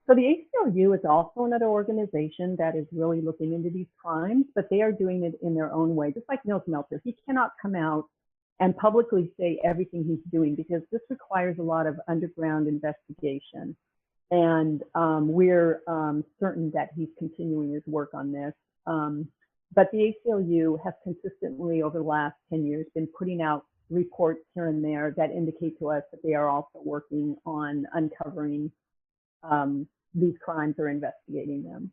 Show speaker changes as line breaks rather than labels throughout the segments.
So the ACLU is also another organization that is really looking into these crimes, but they are doing it in their own way, just like Mills Melter. He cannot come out and publicly say everything he's doing because this requires a lot of underground investigation. And we're certain that he's continuing his work on this. But the ACLU has consistently over the last 10 years been putting out reports here and there that indicate to us that they are also working on uncovering these crimes or investigating them.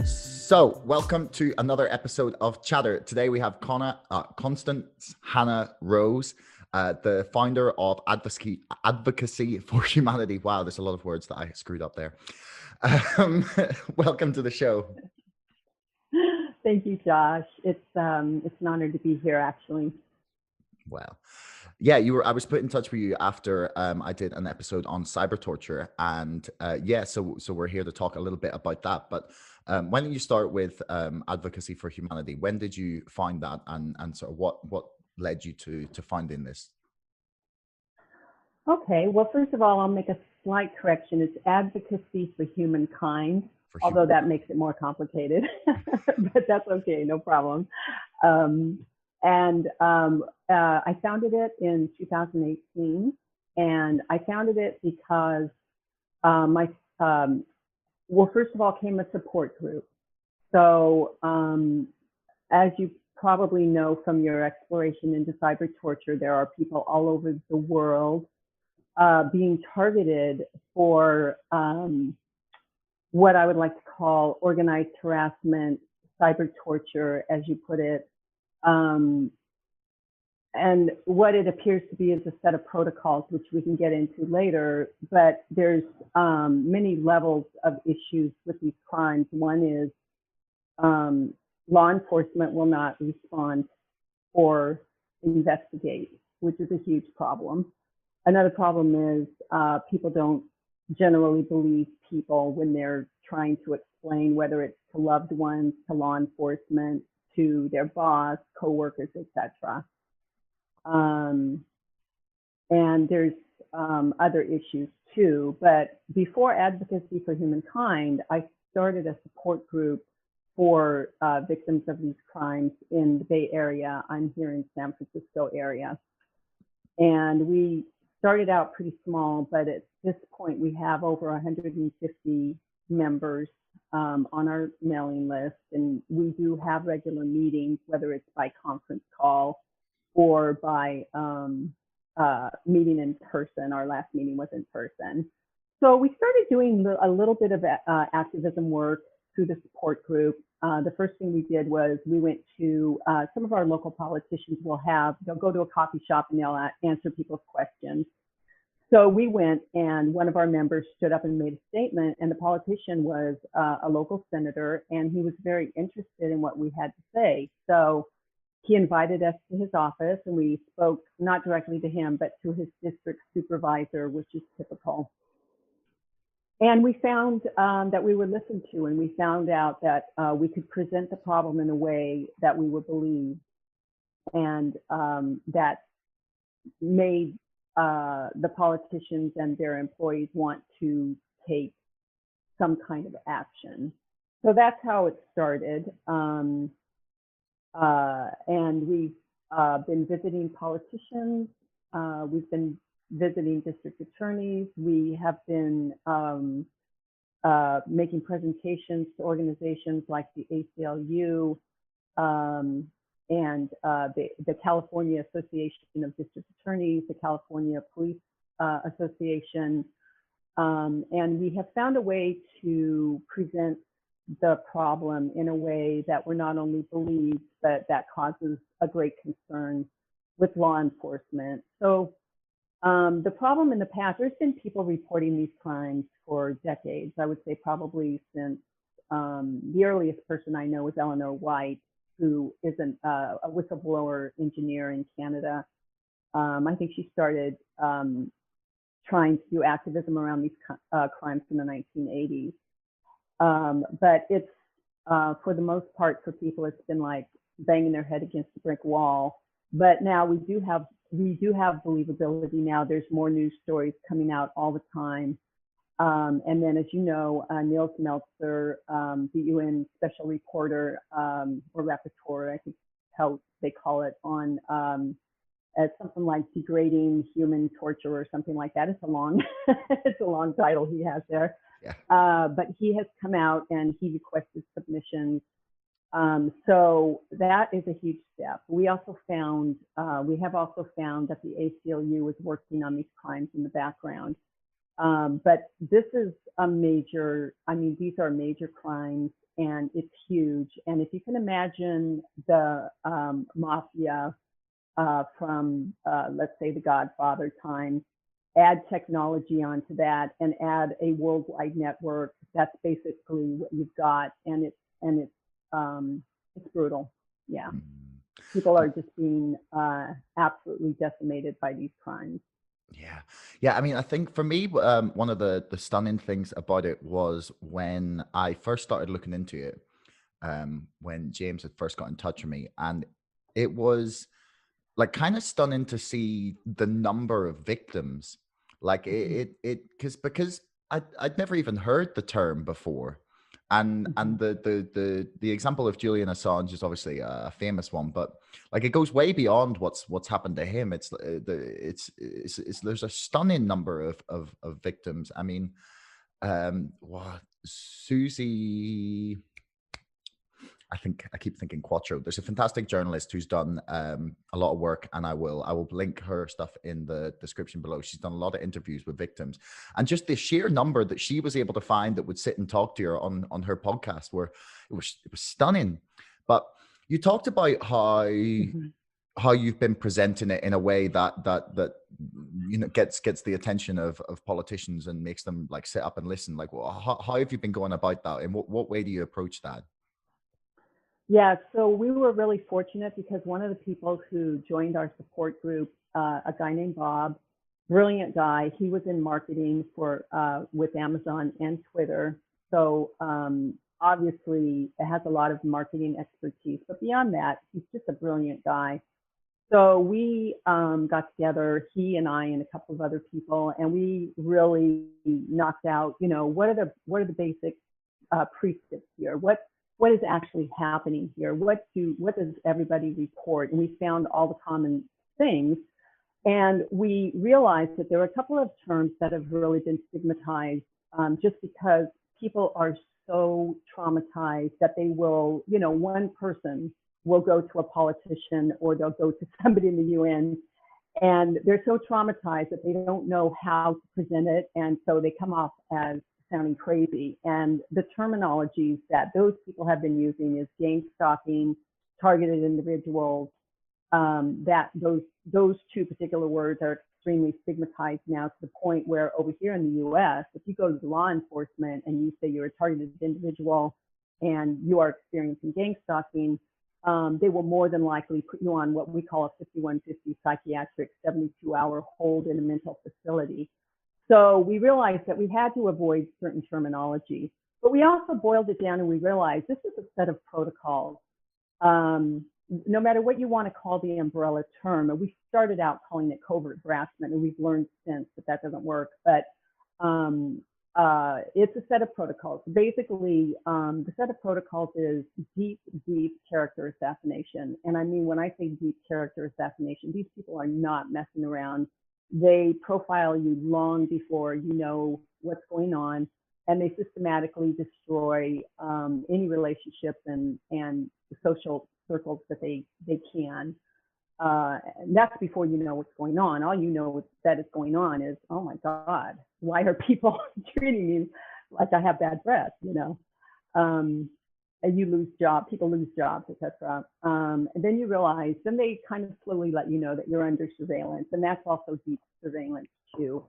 So, welcome to another episode of Chatter. Today we have Constance Hannah Rose, the founder of Advocacy for Humanity. Wow, there's a lot of words that I screwed up there. Welcome to the show.
Thank you, Josh. It's an honor to be here, actually.
Well, yeah, I was put in touch with you after I did an episode on cyber torture, and so we're here to talk a little bit about that. But why don't you start with Advocacy for Humanity? When did you find that, and sort of what led you to finding this?
Okay, well, first of all, I'll make a slight correction. It's Advocacy for Humankind, although that makes it more complicated, but that's okay, no problem. I founded it in 2018, and I founded it because first of all, came a support group. So as you probably know from your exploration into cyber torture, there are people all over the world being targeted for what I would like to call organized harassment, cyber torture, as you put it. And what it appears to be is a set of protocols, which we can get into later, but there's many levels of issues with these crimes. One is law enforcement will not respond or investigate, which is a huge problem. Another problem is people don't generally believe people when they're trying to explain, whether it's to loved ones, to law enforcement, to their boss, coworkers, etc. And there's other issues too. But before Advocacy for Humankind, I started a support group for victims of these crimes in the Bay Area. I'm here in San Francisco area. And we started out pretty small, but at this point we have over 150 members on our mailing list. And we do have regular meetings, whether it's by conference call or by meeting in person. Our last meeting was in person. So we started doing a little bit of activism work through the support group. The first thing we did was we went to some of our local politicians they'll go to a coffee shop and they'll answer people's questions. So we went, and one of our members stood up and made a statement, and the politician was a local senator, and he was very interested in what we had to say. So he invited us to his office, and we spoke not directly to him, but to his district supervisor, which is typical. And we found that we were listened to, and we found out that we could present the problem in a way that we would believe, and that made the politicians and their employees want to take some kind of action. So that's how it started. And we've been visiting politicians. We've been visiting district attorneys. We have been making presentations to organizations like the ACLU and the California Association of District Attorneys, the California Police Association. And we have found a way to present the problem in a way that we're not only believed, but that causes a great concern with law enforcement. So the problem in the past, there's been people reporting these crimes for decades. I would say probably since the earliest person I know is Eleanor White, who is a whistleblower engineer in Canada. I think she started trying to do activism around these crimes in the 1980s. But it's, for the most part, for people, it's been like banging their head against a brick wall. But now we do have believability now. There's more news stories coming out all the time. And then, as you know, Niels Meltzer, the UN special reporter, or rapporteur, I think how they call it, on as something like degrading human torture or something like that. It's a long, it's a long title he has there.
Yeah.
But he has come out and he requested submissions. So that is a huge step. We also found, we have also found that the ACLU is working on these crimes in the background. But this is a major, I mean, these are major crimes and it's huge. And if you can imagine the mafia from, let's say, the Godfather times, add technology onto that and add a worldwide network, that's basically what you've got. And it's brutal. Yeah. People are just being absolutely decimated by these crimes.
Yeah. Yeah. I mean, I think for me, one of the stunning things about it was when I first started looking into it, when James had first got in touch with me, and it was like kind of stunning to see the number of victims. Like because I'd never even heard the term before. And the example of Julian Assange is obviously a famous one, but like it goes way beyond what's happened to him. It's there's a stunning number of victims. I mean, what Susie, I think I keep thinking Quattro. There's a fantastic journalist who's done a lot of work, and I will link her stuff in the description below. She's done a lot of interviews with victims, and just the sheer number that she was able to find that would sit and talk to her on her podcast, where it was stunning. But you talked about how you've been presenting it in a way that you know gets the attention of politicians and makes them like sit up and listen. Like, well, how have you been going about that? In what way do you approach that?
Yeah, so we were really fortunate because one of the people who joined our support group, a guy named Bob, brilliant guy, he was in marketing for with Amazon and Twitter. So obviously it has a lot of marketing expertise, but beyond that, he's just a brilliant guy. So we got together, he and I and a couple of other people, and we really knocked out, you know, what are the basic precepts here? What is actually happening here? What does everybody report? And we found all the common things. And we realized that there were a couple of terms that have really been stigmatized just because people are so traumatized that they will, you know, one person will go to a politician or they'll go to somebody in the UN and they're so traumatized that they don't know how to present it. And so they come off as sounding crazy. And the terminologies that those people have been using is gang stalking, targeted individuals, that those two particular words are extremely stigmatized now to the point where over here in the US, if you go to law enforcement and you say you're a targeted individual and you are experiencing gang stalking, they will more than likely put you on what we call a 5150 psychiatric 72-hour hold in a mental facility. So we realized that we had to avoid certain terminology, but we also boiled it down and we realized this is a set of protocols. No matter what you want to call the umbrella term, and we started out calling it covert harassment, and we've learned since that that doesn't work, but it's a set of protocols. Basically, the set of protocols is deep character assassination. And I mean, when I say deep character assassination, these people are not messing around. They profile you long before you know what's going on, and they systematically destroy any relationships and social circles that they can. And that's before you know what's going on. All you know that is going on is, oh my God, why are people treating me like I have bad breath, you know? And you lose jobs, people lose jobs, etc. And then you realize, then they kind of slowly let you know that you're under surveillance, and that's also deep surveillance too.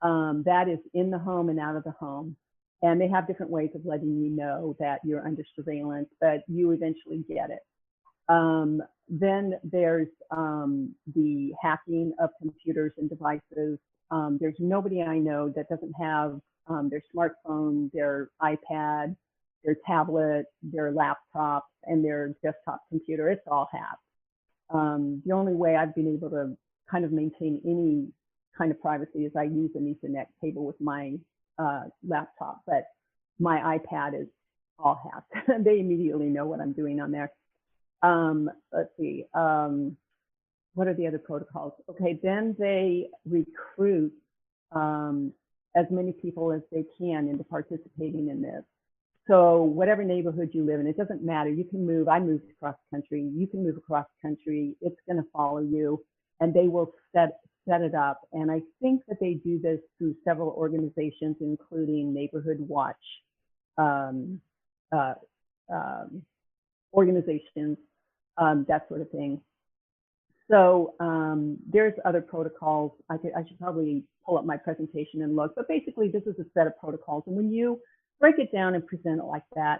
That is in the home and out of the home. And they have different ways of letting you know that you're under surveillance, but you eventually get it. Then there's the hacking of computers and devices. There's nobody I know that doesn't have their smartphone, their iPad, their tablet, their laptop, and their desktop computer. It's all hacked. The only way I've been able to kind of maintain any kind of privacy is I use an Ethernet cable with my laptop, but my iPad is all hacked. They immediately know what I'm doing on there. Let's see. What are the other protocols? Okay, then they recruit as many people as they can into participating in this. So whatever neighborhood you live in, it doesn't matter. You can move. I moved across country. You can move across country. It's going to follow you, and they will set it up. And I think that they do this through several organizations, including Neighborhood Watch organizations, that sort of thing. So there's other protocols. I should probably pull up my presentation and look, but basically this is a set of protocols. And when you break it down and present it like that,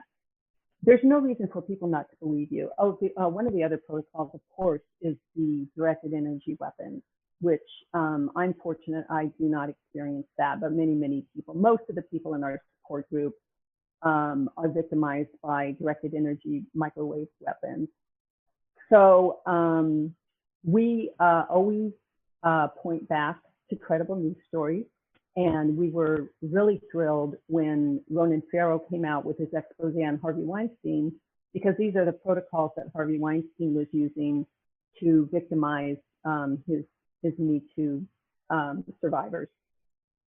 there's no reason for people not to believe you. Oh, one of the other protocols, of course, is the directed energy weapons, which I'm fortunate I do not experience that, but many, many people, most of the people in our support group are victimized by directed energy microwave weapons. So we always point back to credible news stories. And we were really thrilled when Ronan Farrow came out with his expose on Harvey Weinstein, because these are the protocols that Harvey Weinstein was using to victimize his Me Too survivors.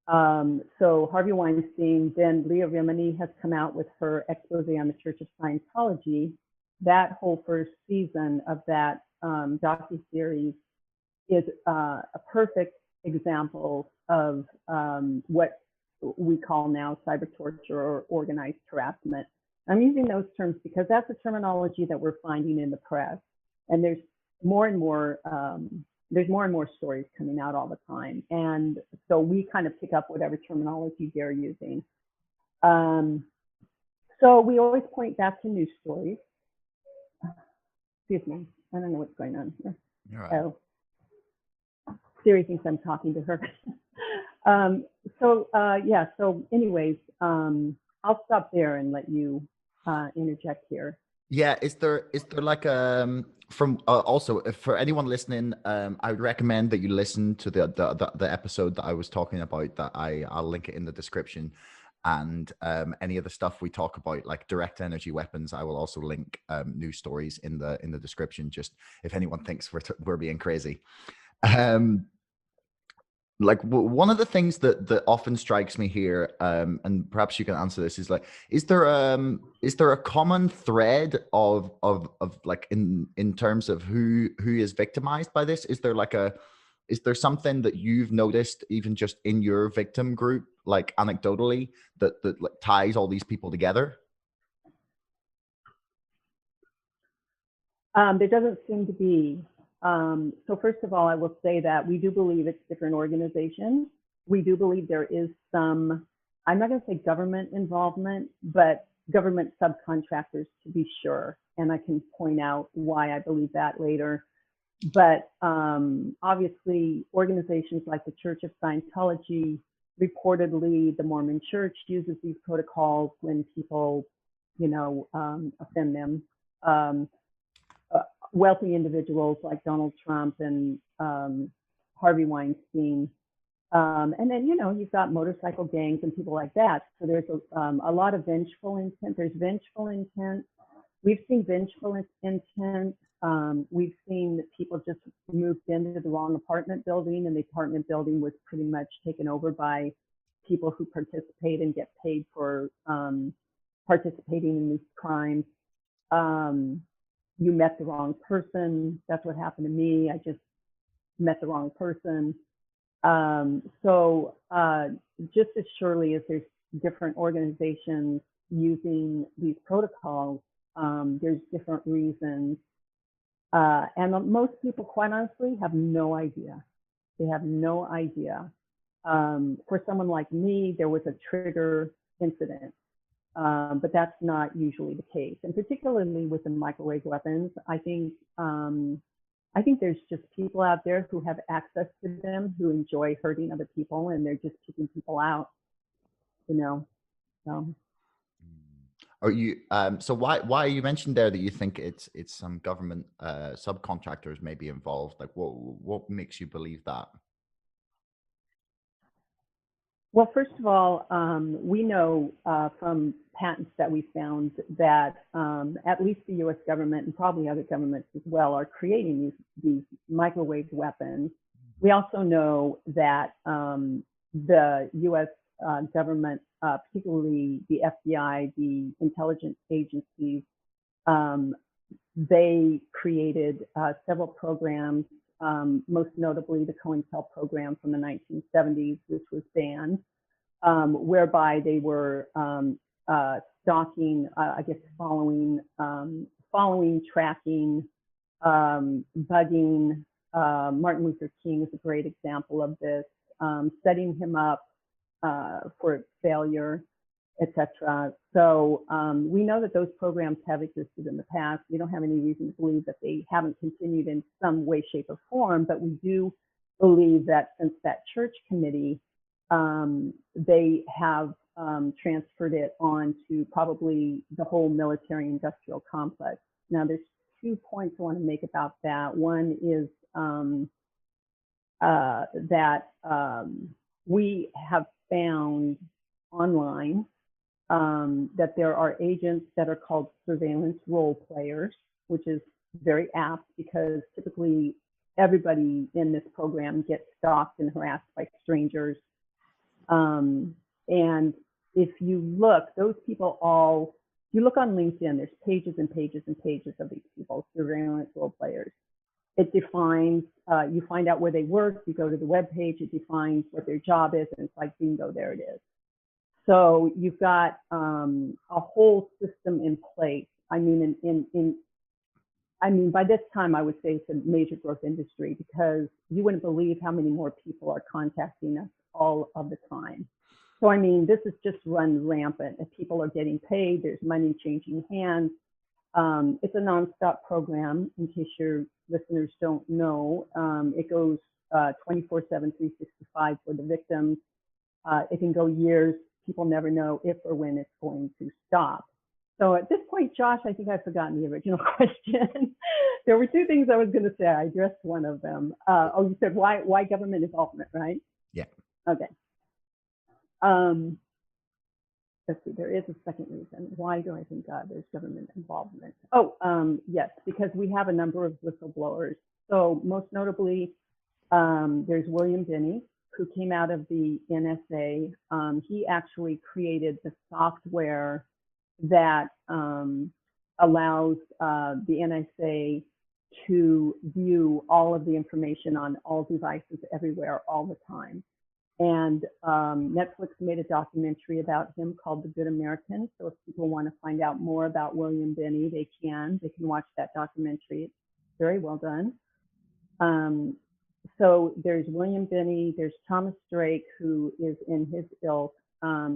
So Harvey Weinstein, then Leah Remini has come out with her expose on the Church of Scientology. That whole first season of that docuseries is a perfect example of what we call now cyber torture or organized harassment. I'm using those terms because that's a terminology that we're finding in the press, and there's more and more stories coming out all the time, and so we kind of pick up whatever terminology they're using. So we always point back to news stories. Excuse me, I don't know what's going on here.
You're right.
Oh, Siri thinks I'm talking to her. Yeah, so anyways, I'll stop there and let you interject here.
Yeah, is there like from also for anyone listening, I would recommend that you listen to the episode that I was talking about, that I'll link it in the description, and any of the stuff we talk about, like direct energy weapons, I will also link news stories in the description, just if anyone thinks we're being crazy. Like one of the things that often strikes me here, and perhaps you can answer this, is like, is there a common thread of like in terms of who is victimized by this? Is there something that you've noticed, even just in your victim group, like anecdotally, that like ties all these people together?
There doesn't seem to be. So first of all, I will say that we do believe it's different organizations. We do believe there is some, I'm not going to say government involvement, but government subcontractors to be sure. And I can point out why I believe that later. But obviously, organizations like the Church of Scientology, reportedly the Mormon Church uses these protocols when people, offend them. Wealthy individuals like Donald Trump and Harvey Weinstein. And then, you've got motorcycle gangs and people like that. So there's a lot of vengeful intent. There's vengeful intent. We've seen vengeful intent. We've seen that people just moved into the wrong apartment building, and the apartment building was pretty much taken over by people who participate and get paid for participating in these crimes. You met the wrong person. That's what happened to me. I just met the wrong person. So just as surely as there's different organizations using these protocols, there's different reasons. And most people, quite honestly, have no idea. They have no idea. For someone like me, there was a trigger incident. But that's not usually the case, and particularly with the microwave weapons, I think there's just people out there who have access to them, who enjoy hurting other people, and they're just kicking people out, So.
Are you so why you mentioned there that you think it's some government subcontractors may be involved? Like what makes you believe that?
Well, first of all, we know from patents that we found that at least the U.S. government and probably other governments as well are creating these microwave weapons. We also know that the U.S. Government, particularly the FBI, the intelligence agencies, they created several programs, most notably the COINTEL program from the 1970s, which was banned, whereby they were stalking, I guess, following, tracking, bugging. Martin Luther King is a great example of this, setting him up for failure, etc. So we know that those programs have existed in the past. We don't have any reason to believe that they haven't continued in some way, shape, or form, but we do believe that since that church committee, they have transferred it on to probably the whole military-industrial complex. Now, there's 2 points I want to make about that. One is that we have found online that there are agents that are called surveillance role players, which is very apt because typically everybody in this program gets stalked and harassed by strangers. And if you look, those people all, if you look on LinkedIn, there's pages and pages and pages of these people, surveillance role players. It defines, you find out where they work, you go to the web page, it defines what their job is, and it's like, bingo, there it is. So you've got a whole system in place. I mean, by this time, I would say it's a major growth industry because you wouldn't believe how many more people are contacting us all of the time. So, I mean, this is just run rampant. If people are getting paid, there's money changing hands. It's a nonstop program, in case your listeners don't know. It goes 24/7, 365 for the victims. It can go years. People never know if or when it's going to stop. So at this point, Josh, I think I've forgotten the original question. There were 2 things I was going to say. I addressed one of them. Oh, you said why government involvement, right?
Yeah.
Okay. Let's see, there is a second reason. Why do I think there's government involvement? Oh, yes, because we have a number of whistleblowers. So most notably, there's William Binney, who came out of the NSA. He actually created the software that allows the NSA to view all of the information on all devices everywhere all the time. And Netflix made a documentary about him called The Good American. So if people want to find out more about William Binney, they can watch that documentary. It's very well done. So there's William Binney, there's Thomas Drake, who is in his ilk.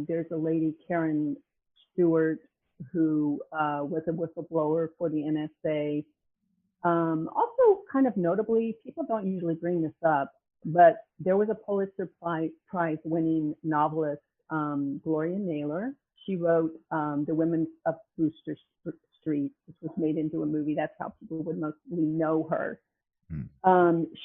There's a lady, Karen Stewart, who was a whistleblower for the NSA. Also, kind of notably, people don't usually bring this up, but there was a Pulitzer Prize winning novelist, Gloria Naylor. She wrote The Women of Brewster Street, which was made into a movie. That's how people would mostly know her.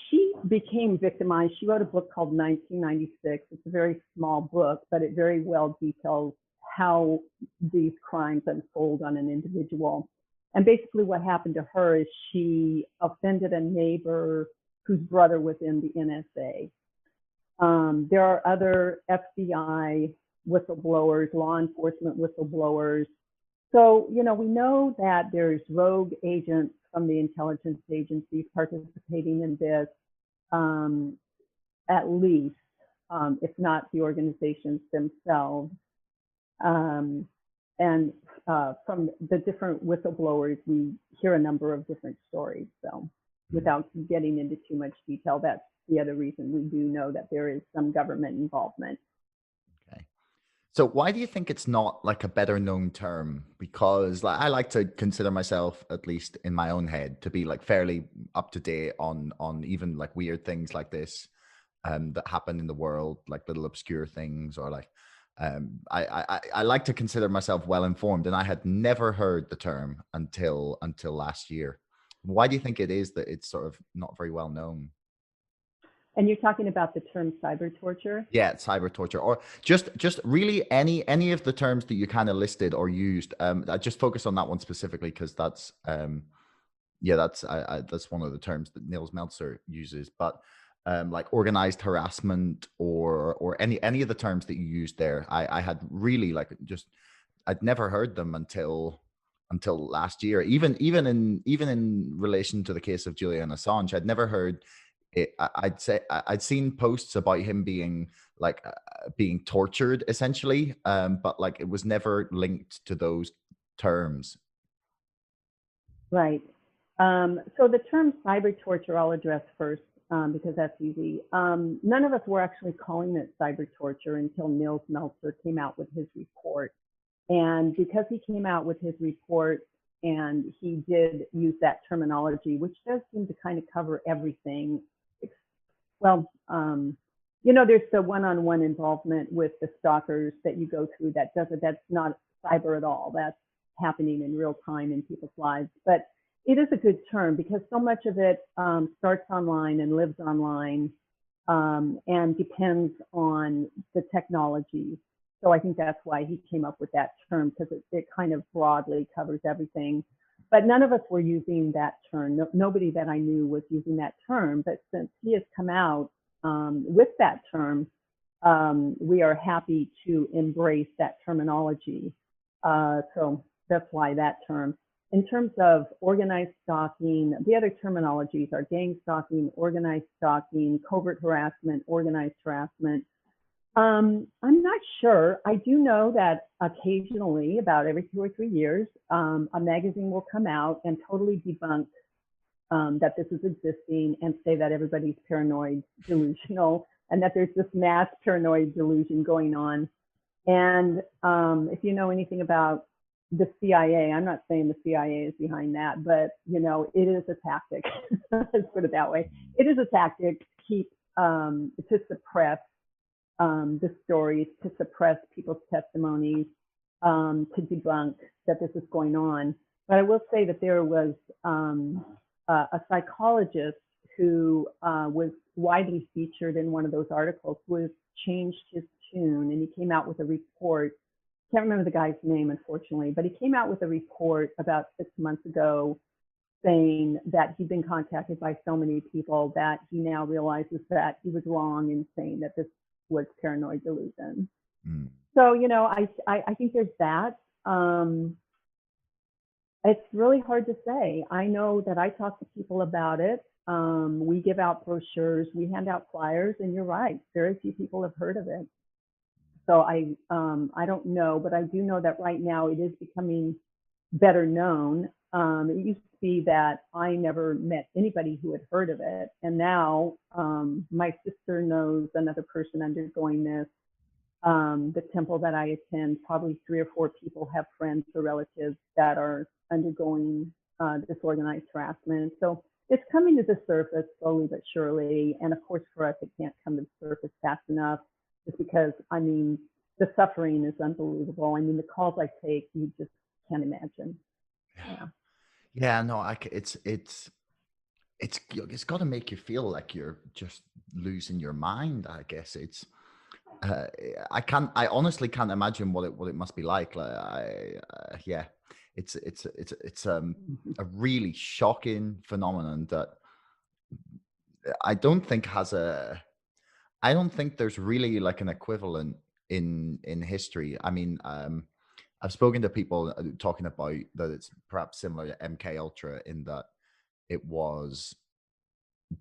She became victimized. She wrote a book called 1996. It's a very small book, but it very well details how these crimes unfold on an individual. And basically what happened to her is she offended a neighbor whose brother was in the NSA. There are other FBI whistleblowers, law enforcement whistleblowers. So, you know, we know that there's rogue agents from the intelligence agencies participating in this, at least, if not the organizations themselves. And from the different whistleblowers, we hear a number of different stories. So without getting into too much detail, that's the other reason we do know that there is some government involvement.
Okay. So why do you think it's not like a better known term? Because like, I like to consider myself, at least in my own head, to be like fairly up to date on even like weird things like this that happen in the world, like little obscure things, or like I like to consider myself well informed, and I had never heard the term until last year. Why do you think it is that it's sort of not very well known?
And you're talking about the term cyber torture?
Yeah, cyber torture, or just really any of the terms that you kind of listed or used. I just focus on that one specifically because that's yeah, that's one of the terms that Nils Meltzer uses. But like organized harassment or any of the terms that you used there, I had really like just I'd never heard them until last year. Even in relation to the case of Julian Assange, I'd never heard it. I'd say I'd seen posts about him being like being tortured essentially, but like it was never linked to those terms.
Right. So the term cyber torture I'll address first because that's easy. None of us were actually calling it cyber torture until Nils Meltzer came out with his report. And because he came out with his report and he did use that terminology, which does seem to kind of cover everything. Well, there's the one-on-one involvement with the stalkers that you go through that's not cyber at all. That's happening in real time in people's lives. But it is a good term because so much of it starts online and lives online and depends on the technology. So I think that's why he came up with that term, because it kind of broadly covers everything. But none of us were using that term. Nobody that I knew was using that term. But since he has come out with that term, we are happy to embrace that terminology. So that's why that term. In terms of organized stalking, the other terminologies are gang stalking, organized stalking, covert harassment, organized harassment. I'm not sure. I do know that occasionally, about every 2 or 3 years, a magazine will come out and totally debunk that this is existing and say that everybody's paranoid, delusional, and that there's this mass paranoid delusion going on. And if you know anything about the CIA, I'm not saying the CIA is behind that, but it is a tactic. Let's put it that way. It is a tactic to keep to suppress the stories, to suppress people's testimonies, to debunk that this is going on. But I will say that there was a psychologist who was widely featured in one of those articles who has changed his tune, and he came out with a report. Can't remember the guy's name, unfortunately, but he came out with a report about 6 months ago saying that he'd been contacted by so many people that he now realizes that he was wrong in saying that this was paranoid delusion. Mm. So, I think there's that. It's really hard to say. I know that I talk to people about it. We give out brochures, we hand out flyers, and you're right, very few people have heard of it. So I don't know, but I do know that right now it is becoming better known. It used to be that I never met anybody who had heard of it. And now my sister knows another person undergoing this. The temple that I attend, probably 3 or 4 people have friends or relatives that are undergoing this organized harassment. So it's coming to the surface slowly but surely. And of course, for us, it can't come to the surface fast enough just because, the suffering is unbelievable. The calls I take, you just can't imagine. Yeah.
Yeah, no, it's got to make you feel like you're just losing your mind. I guess it's I honestly can't imagine what it must be like. Yeah, it's a really shocking phenomenon that I don't think I don't think there's really like an equivalent in history. I've spoken to people talking about that it's perhaps similar to MK Ultra in that it was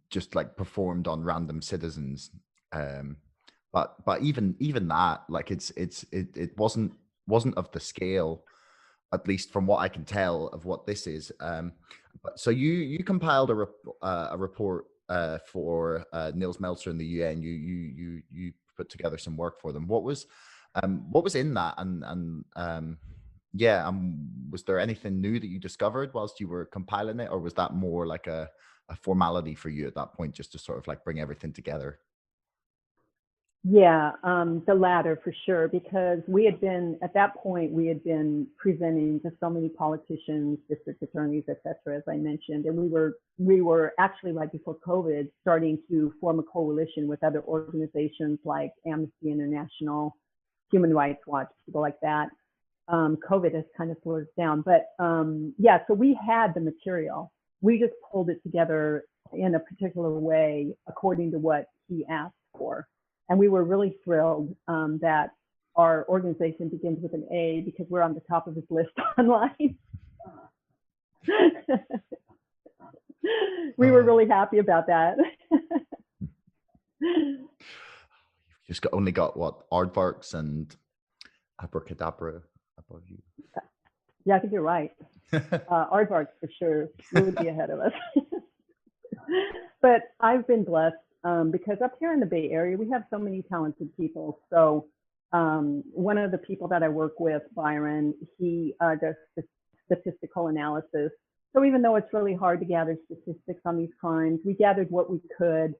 just like performed on random citizens. But even that, like it wasn't of the scale, at least from what I can tell of what this is. But so you compiled a report for Nils Meltzer in the UN. You put together some work for them. What was in that, and yeah, was there anything new that you discovered whilst you were compiling it, or was that more like a formality for you at that point, just to sort of like bring everything together?
Yeah, the latter for sure, because we had been, at that point, we had been presenting to so many politicians, district attorneys, et cetera, as I mentioned, and we were actually right before COVID starting to form a coalition with other organizations like Amnesty International, Human Rights Watch, people like that. COVID has kind of slowed us down, but yeah, so we had the material. We just pulled it together in a particular way according to what he asked for. And we were really thrilled that our organization begins with an A because we're on the top of his list online. We were really happy about that.
You've just only got what, aardvarks and abracadabra above you.
Yeah, I think you're right. Aardvarks for sure would be ahead of us. But I've been blessed because up here in the Bay Area, we have so many talented people. So one of the people that I work with, Byron, he does statistical analysis. So even though it's really hard to gather statistics on these crimes, we gathered what we could,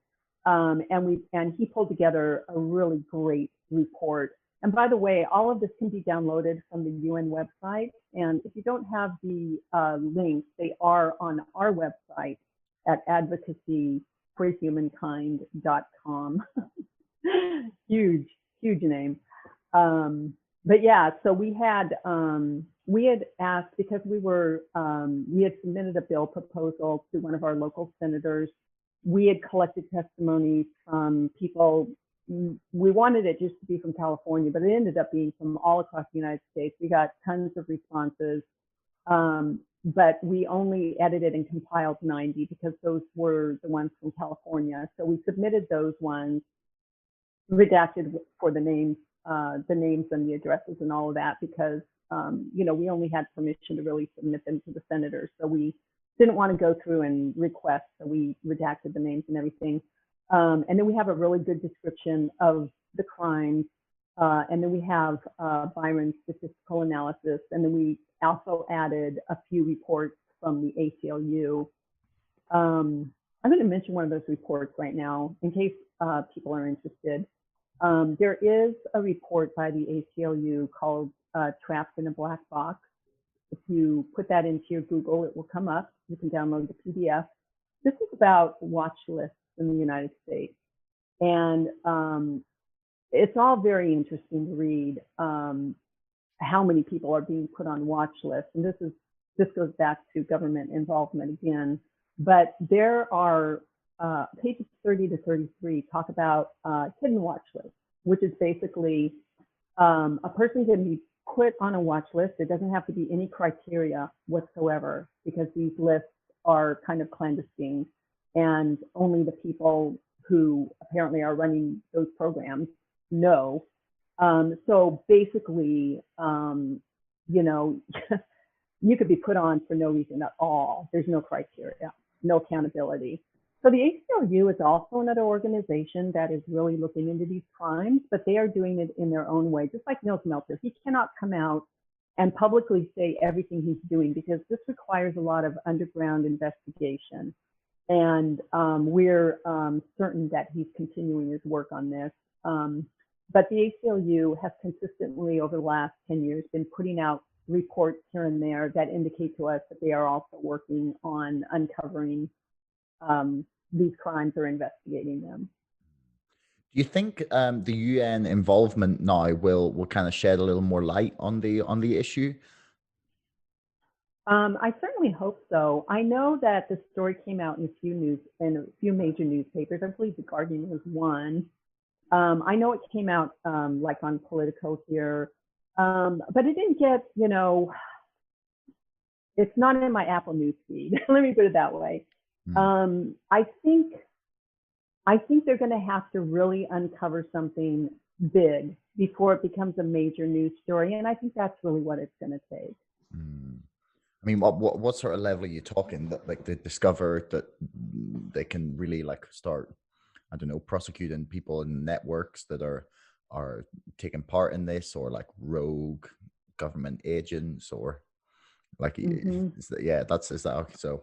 and he pulled together a really great report. And by the way, all of this can be downloaded from the UN website. And if you don't have the links, they are on our website at advocacyforhumankind.com. Huge, huge name. But yeah, so we had asked, because we had submitted a bill proposal to one of our local senators. We had collected testimonies from people. We wanted it just to be from California, but it ended up being from all across the United States. We got tons of responses, but we only edited and compiled 90 because those were the ones from California. So we submitted those ones, redacted for the names and the addresses and all of that, because we only had permission to really submit them to the senators. So we didn't want to go through and request, so we redacted the names and everything. And then we have a really good description of the crimes. And then we have Byron's statistical analysis. And then we also added a few reports from the ACLU. I'm going to mention one of those reports right now in case people are interested. There is a report by the ACLU called Trapped in a Black Box. If you put that into your Google, it will come up. You can download the PDF. This is about watch lists in the United States. And it's all very interesting to read how many people are being put on watch lists. And this goes back to government involvement again. But there are pages 30 to 33 talk about hidden watch lists, which is basically a person can be put on a watch list. There doesn't have to be any criteria whatsoever because these lists are kind of clandestine, and only the people who apparently are running those programs know. So basically, you could be put on for no reason at all. There's no criteria, no accountability. So the ACLU is also another organization that is really looking into these crimes, but they are doing it in their own way, just like Nils Melter. He cannot come out and publicly say everything he's doing because this requires a lot of underground investigation. And we're certain that he's continuing his work on this. But the ACLU has consistently over the last 10 years been putting out reports here and there that indicate to us that they are also working on uncovering these crimes or investigating them.
Do you think the UN involvement now will kind of shed a little more light on the issue?
I certainly hope so. I know that the story came out in a few major newspapers. I believe The Guardian was one. I know it came out like on Politico here, but it didn't get, it's not in my Apple news feed. Let me put it that way. I think they're going to have to really uncover something big before it becomes a major news story, and I think that's really what it's going to take.
I mean, what sort of level are you talking? That like they discover that they can really like start, I don't know, prosecuting people in networks that are taking part in this, or like rogue government agents, or like is that okay? So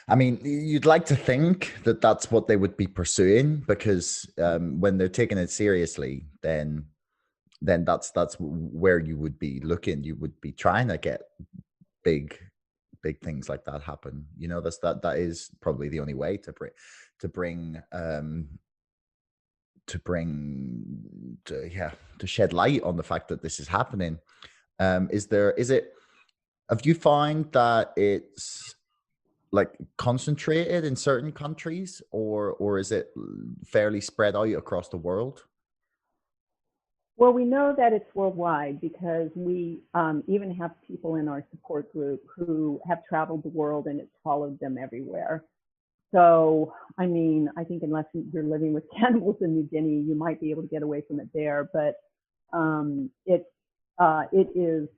I mean, you'd like to think that that's what they would be pursuing, because when they're taking it seriously, then that's where you would be looking. You would be trying to get big big things like that happen. You know, that is probably the only way to bring to shed light on the fact that this is happening. Is it, have you found that it's like concentrated in certain countries, or is it fairly spread out across the world?
Well, we know that it's worldwide because we even have people in our support group who have traveled the world and it's followed them everywhere. So, I mean, I think unless you're living with cannibals in New Guinea, you might be able to get away from it there. But it is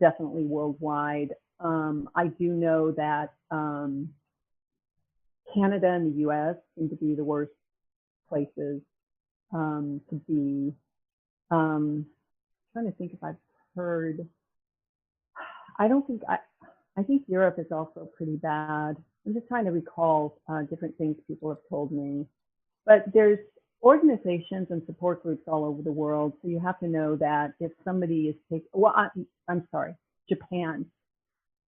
definitely worldwide. I do know that Canada and the U.S. seem to be the worst places to be. Trying to think if I've heard. I don't think I think Europe is also pretty bad. I'm just trying to recall different things people have told me. But there's organizations and support groups all over the world. So you have to know that if somebody is taking, well, I'm sorry, Japan.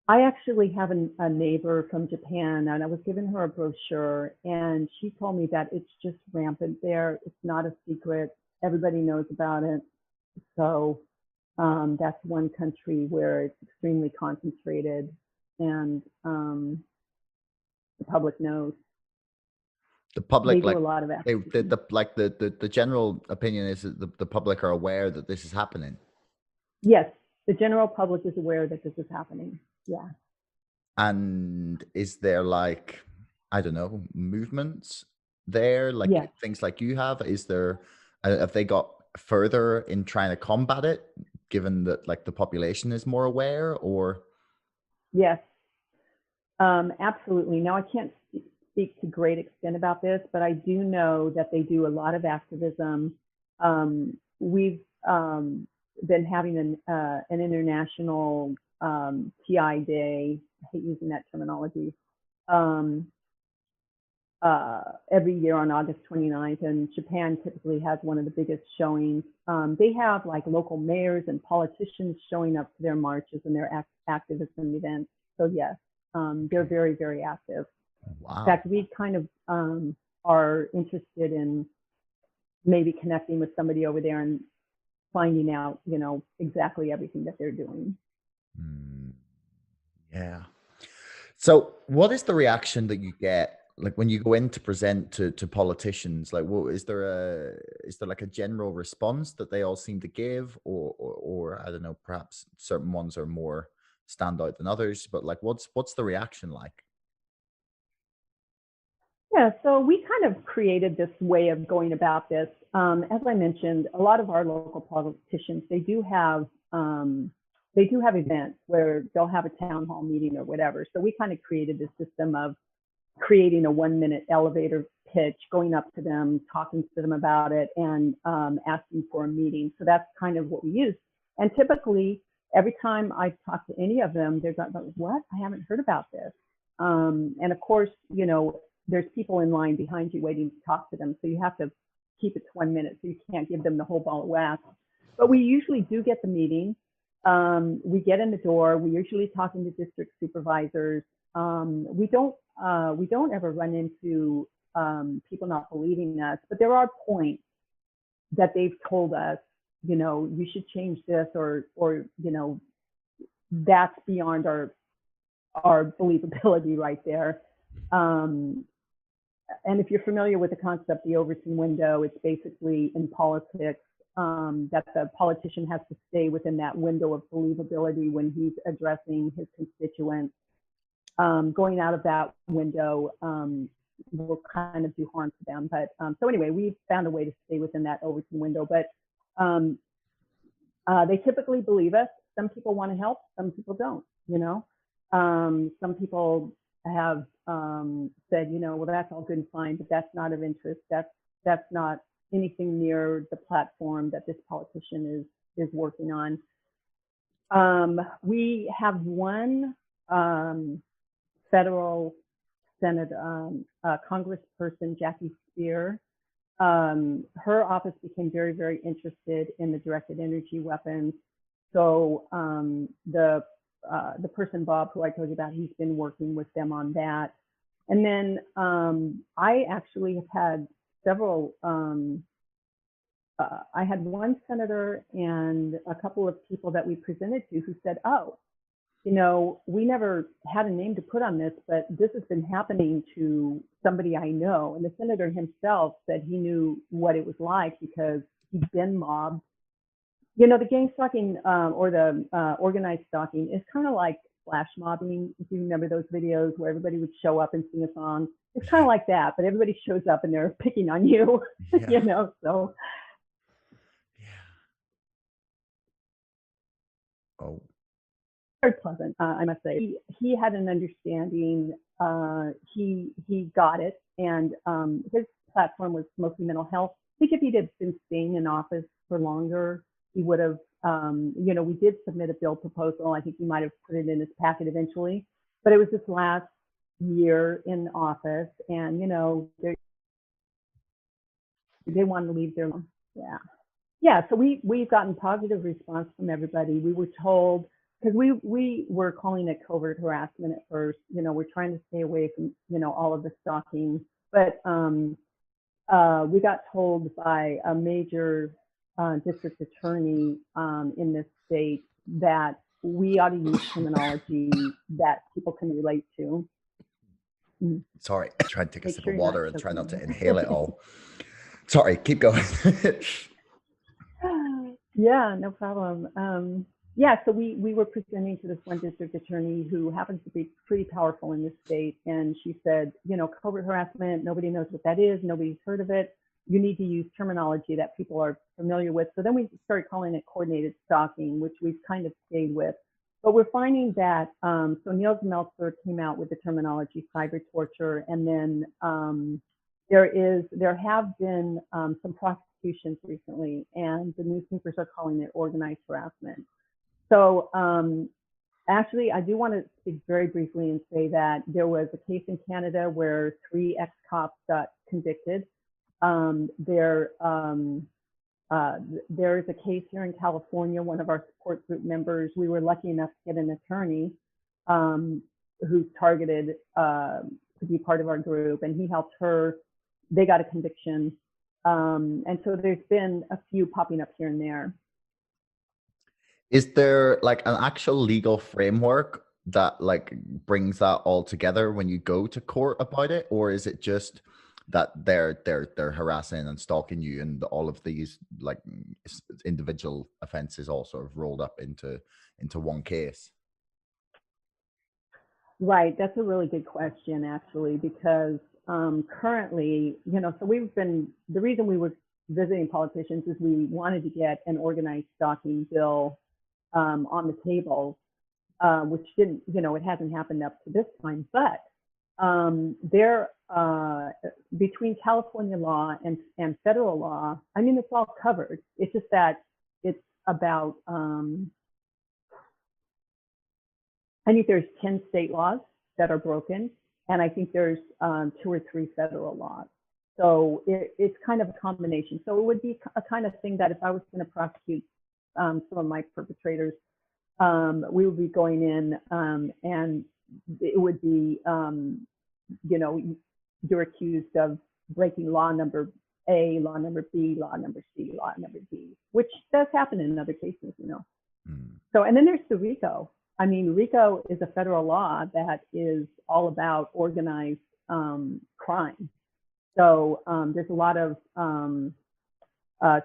I actually have a neighbor from Japan, and I was giving her a brochure, and she told me that it's just rampant there. It's not a secret. Everybody knows about it. So that's one country where it's extremely concentrated, and the public knows.
The
They
public,
do
like
a lot of activism.
the general opinion is that the public are aware that this is happening.
Yes, the general public is aware that this is happening. Yeah.
And is there, like, I don't know, movements there, like
Yes.
things like you have? Is there, have they got further in trying to combat it, given that like the population is more aware, or?
Yes. Absolutely. Now, I can't speak to great extent about this, but I do know that they do a lot of activism. We've been having an international TI day. I hate using that terminology. Um, every year on August 29th, and Japan typically has one of the biggest showings. They have like local mayors and politicians showing up to their marches and their activism events. So yes, they're very, very active. In
Wow.
fact, we kind of are interested in maybe connecting with somebody over there and finding out, you know, exactly everything that they're doing.
Mm, yeah. So what is the reaction that you get, like when you go in to present to politicians? Like, what is there like a general response that they all seem to give, or I don't know, perhaps certain ones are more stand out than others, but like what's the reaction like?
Yeah, so we kind of created this way of going about this. As I mentioned, a lot of our local politicians, they do have events where they'll have a town hall meeting or whatever. So we kind of created this system of creating a 1 minute elevator pitch, going up to them, talking to them about it, and asking for a meeting. So that's kind of what we use. And typically, every time I talk to any of them, they're like, "What? I haven't heard about this." And of course, you know, there's people in line behind you waiting to talk to them. So you have to keep it to 1 minute. So you can't give them the whole ball of wax. But we usually do get the meeting. We get in the door. We're usually talking to district supervisors. We don't ever run into people not believing us, but there are points that they've told us, you know, you should change this, or you know, that's beyond our believability right there. And if you're familiar with the concept, the Overton window, it's basically in politics that the politician has to stay within that window of believability when he's addressing his constituents. Going out of that window will kind of do harm to them. But so anyway, we've found a way to stay within that Overton window. But they typically believe us. Some people want to help, some people don't, you know. Some people have said, you know, well, that's all good and fine, but that's not of interest. That's not anything near the platform that this politician is working on. We have one federal Congressperson Jackie Spear. Her office became very, very interested in the directed energy weapons. So the person, Bob, who I told you about, he's been working with them on that. And then I actually have had several, I had one senator and a couple of people that we presented to who said, oh, you know, we never had a name to put on this, but this has been happening to somebody I know. And the senator himself said he knew what it was like because he'd been mobbed. You know, the gang stalking or the organized stalking is kind of like flash mobbing. If you remember those videos where everybody would show up and sing a song, it's kind of like that, but everybody shows up and they're picking on you,
Yeah.
you know, so.
Oh.
Very pleasant, I must say. He had an understanding. He got it, and his platform was mostly mental health. I think if he had been staying in office for longer, he would have. You know, we did submit a bill proposal. I think he might have put it in his packet eventually, but it was this last year in office, and you know, they wanted to leave their. Yeah. So we've gotten positive response from everybody. We were told, because we were calling it covert harassment at first. You know, we're trying to stay away from, you know, all of the stalking. But we got told by a major district attorney in this state that we ought to use terminology that people can relate to.
Sorry, try and take a sip of
you're
water
not
and try not to
choking.
inhale it all. Sorry, keep going.
Yeah, no problem. Yeah, so we were presenting to this one district attorney who happens to be pretty powerful in this state. And she said, you know, covert harassment, nobody knows what that is. Nobody's heard of it. You need to use terminology that people are familiar with. So then we started calling it coordinated stalking, which we've kind of stayed with. But we're finding that, so Niels Meltzer came out with the terminology cyber torture. And then there have been some prosecutions recently, and the newspapers are calling it organized harassment. So actually, I do want to speak very briefly and say that there was a case in Canada where 3 ex-cops got convicted. There is a case here in California. One of our support group members, we were lucky enough to get an attorney who's targeted to be part of our group, and he helped her. They got a conviction. And so there's been a few popping up here and there.
Is there like an actual legal framework that like brings that all together when you go to court about it, or is it just that they're harassing and stalking you and all of these like individual offenses all sort of rolled up into one case?
Right, that's a really good question actually, because currently, you know, so the reason we were visiting politicians is we wanted to get an organized stalking bill on the table, which didn't, you know, it hasn't happened up to this time, but between California law and federal law, I mean, it's all covered. It's just that it's about, I think there's 10 state laws that are broken, and I think there's 2 or 3 federal laws. So it's kind of a combination. So it would be a kind of thing that if I was going to prosecute some of my perpetrators, we would be going in and it would be, you know, you're accused of breaking law number A, law number B, law number C, law number D, which does happen in other cases, you know. So, and then there's the RICO. I mean, RICO is a federal law that is all about organized crime. So there's a lot of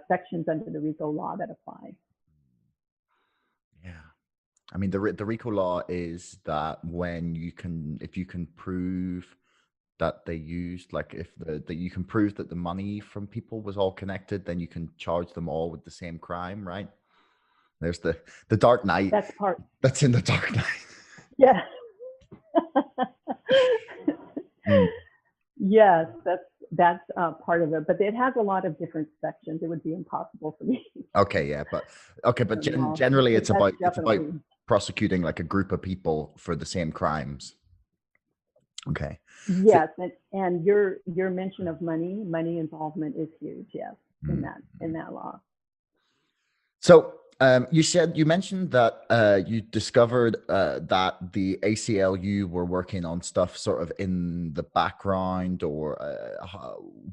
sections under the RICO law that apply.
Yeah. I mean, the RICO law is that if you can prove that they used, like if that you can prove that the money from people was all connected, then you can charge them all with the same crime, right? There's the Dark Knight. That's in the Dark Knight.
Yeah. Yes, that's part of it, but it has a lot of different sections. It would be impossible for me.
Okay, yeah, but generally it's about prosecuting like a group of people for the same crimes. Okay. So,
Yes, and your mention of money involvement is huge. Yes,
mm.
in that law.
So you mentioned that you discovered that the ACLU were working on stuff sort of in the background, or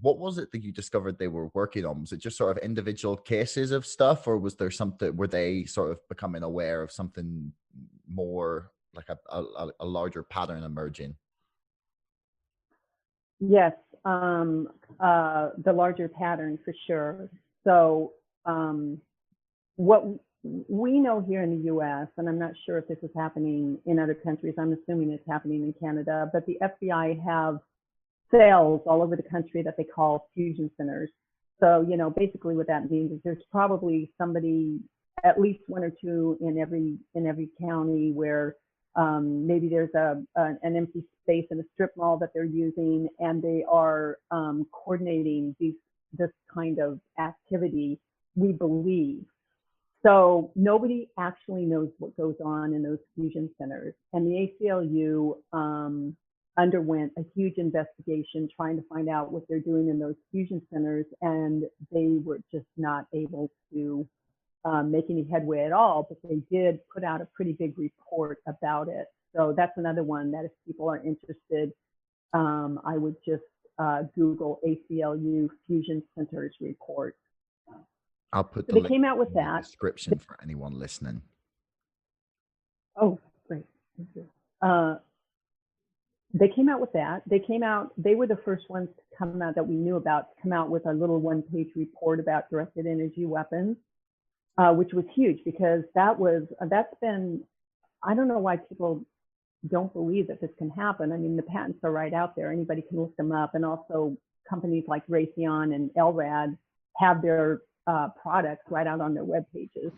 what was it that you discovered they were working on? Was it just sort of individual cases of stuff, or was there something, were they sort of becoming aware of something more like a larger pattern emerging?
Yes, the larger pattern for sure. So what we know here in the U.S., and I'm not sure if this is happening in other countries. I'm assuming it's happening in Canada, but the FBI have cells all over the country that they call fusion centers. So, you know, basically what that means is there's probably somebody, at least one or two in every county where maybe there's an empty space in a strip mall that they're using, and they are coordinating this kind of activity, we believe. So nobody actually knows what goes on in those fusion centers. And the ACLU underwent a huge investigation trying to find out what they're doing in those fusion centers, and they were just not able to make any headway at all, but they did put out a pretty big report about it. So that's another one that if people are interested, I would just Google ACLU Fusion Centers report.
I'll put
So
the
they
link
came out with
in the
that.
description for anyone listening.
Oh, great. Thank you. They came out with that. They were the first ones to come out that we knew about, to come out with a little one-page report about directed energy weapons, which was huge because that's been, I don't know why people don't believe that this can happen. I mean, the patents are right out there. Anybody can look them up. And also companies like Raytheon and LRAD have their products right out on their web pages.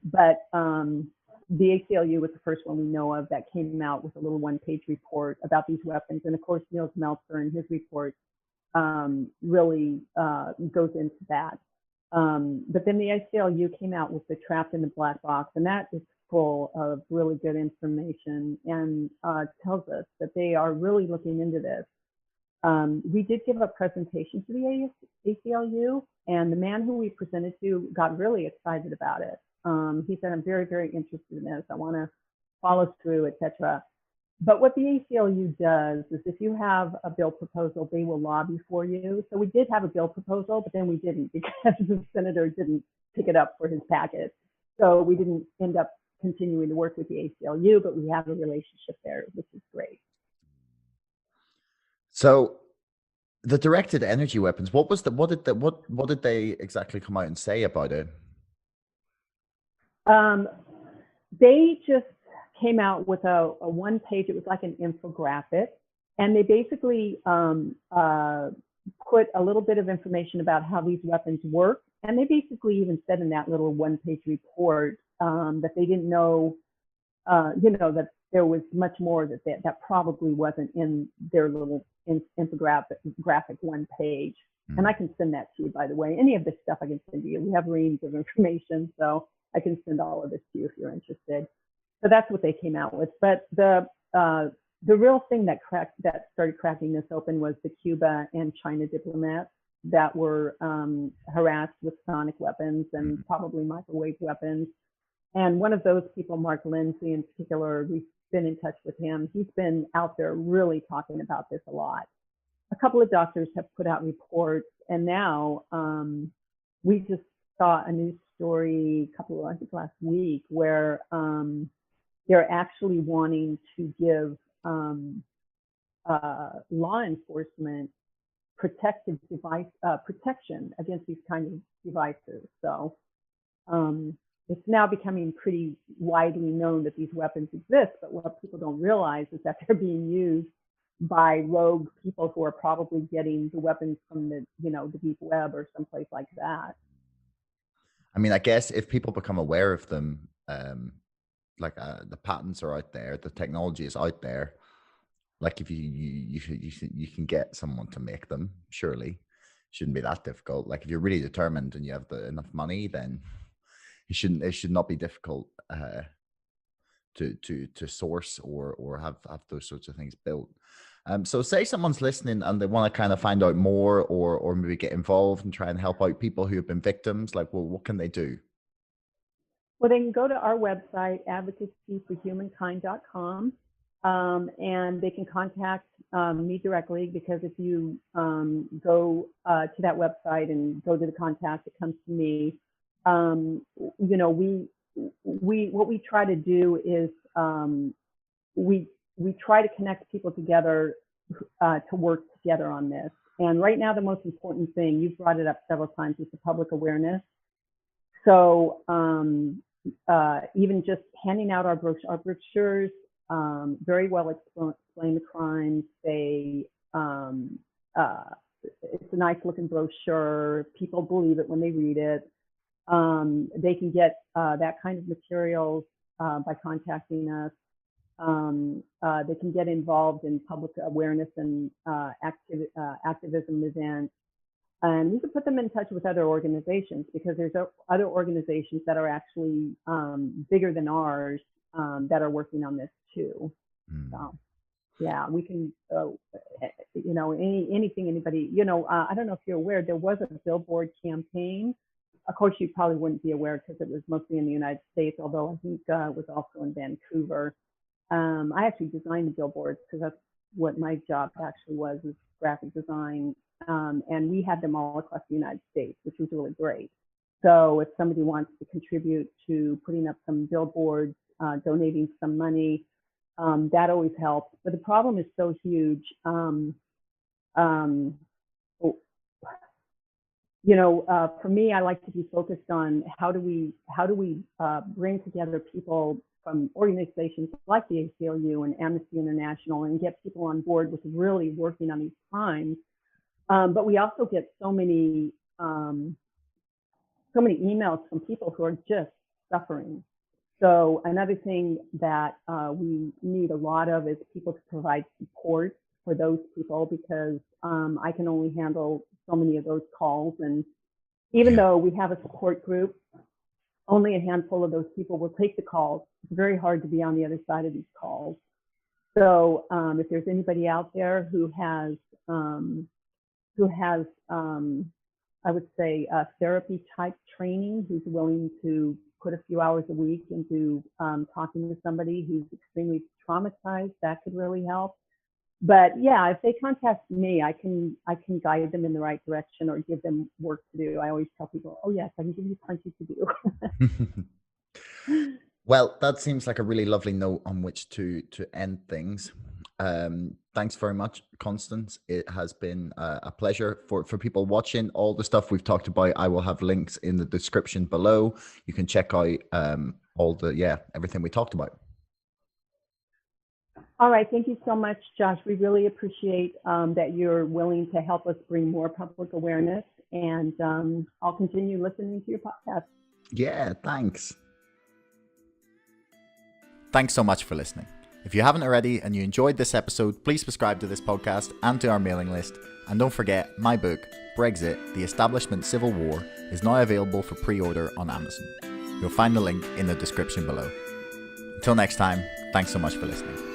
But the ACLU was the first one we know of that came out with a little one-page report about these weapons. And of course, Niels Meltzer in his report really goes into that. But then the ACLU came out with the Trapped in the Black Box, and that is full of really good information and tells us that they are really looking into this. We did give a presentation to the ACLU, and the man who we presented to got really excited about it. He said, I'm very, very interested in this. I want to follow through, etc. But what the ACLU does is if you have a bill proposal, they will lobby for you. So we did have a bill proposal, but then we didn't because the senator didn't pick it up for his packet. So we didn't end up continuing to work with the ACLU, but we have a relationship there, which is great.
So the directed energy weapons, what did they exactly come out and say about it?
They just came out with a one page, it was like an infographic, and they basically put a little bit of information about how these weapons work. And they basically even said in that little one page report that they didn't know, that there was much more that probably wasn't in their little infographic one page. And I can send that to you, by the way. Any of this stuff I can send to you. We have reams of information, so I can send all of this to you if you're interested. So that's what they came out with. But the real thing that started cracking this open was the Cuba and China diplomats that were harassed with sonic weapons and probably microwave weapons. And one of those people, Mark Lindsay in particular, we've been in touch with him. He's been out there really talking about this a lot. A couple of doctors have put out reports, and now we just saw a news story I think last week, where they're actually wanting to give law enforcement protection against these kinds of devices. So it's now becoming pretty widely known that these weapons exist, but what people don't realize is that they're being used by rogue people who are probably getting the weapons from the deep web or someplace like that.
I mean, I guess if people become aware of them, the patents are out there, the technology is out there. Like if you can get someone to make them, surely shouldn't be that difficult. Like if you're really determined and you have enough money, then it should not be difficult to source or have those sorts of things built. So say someone's listening and they want to kind of find out more or maybe get involved and try and help out people who have been victims. Like, well, what can they do?
Well, they can go to our website, advocacyforhumankind.com, and they can contact me directly, because if you go to that website and go to the contact, it comes to me. You know, what we try to do is we try to connect people together to work together on this. And right now, the most important thing, you've brought it up several times, is the public awareness. So even just handing out our brochures, very well explain the crimes. It's a nice looking brochure. People believe it when they read it. They can get that kind of materials by contacting us. They can get involved in public awareness and activism events. And we could put them in touch with other organizations, because there's other organizations that are actually bigger than ours that are working on this too. So, yeah, we can, you know, anything, anybody, you know, I don't know if you're aware, there was a billboard campaign. Of course, you probably wouldn't be aware because it was mostly in the United States, although I think it was also in Vancouver. I actually designed the billboards because that's what my job actually was graphic design. And we had them all across the United States, which was really great. So if somebody wants to contribute to putting up some billboards, donating some money, that always helps. But the problem is so huge. You know, for me, I like to be focused on how do we bring together people from organizations like the ACLU and Amnesty International and get people on board with really working on these crimes. But we also get so many emails from people who are just suffering. So another thing that we need a lot of is people to provide support for those people, because I can only handle so many of those calls. And even though we have a support group, only a handful of those people will take the calls. It's very hard to be on the other side of these calls. So if there's anybody out there who has I would say therapy type training, who's willing to put a few hours a week into talking to somebody who's extremely traumatized, that could really help. But yeah, if they contact me, I can guide them in the right direction or give them work to do. I always tell people, oh yes, I can give you plenty to do.
Well, that seems like a really lovely note on which to end things. Thanks very much, Constance. It has been a pleasure. For people watching. All the stuff we've talked about, I will have links in the description below. You can check out everything we talked about.
All right. Thank you so much, Josh. We really appreciate that you're willing to help us bring more public awareness, and I'll continue listening to your podcast.
Yeah, thanks. Thanks so much for listening. If you haven't already and you enjoyed this episode, please subscribe to this podcast and to our mailing list. And don't forget, my book, Brexit, The Establishment Civil War, is now available for pre-order on Amazon. You'll find the link in the description below. Until next time, thanks so much for listening.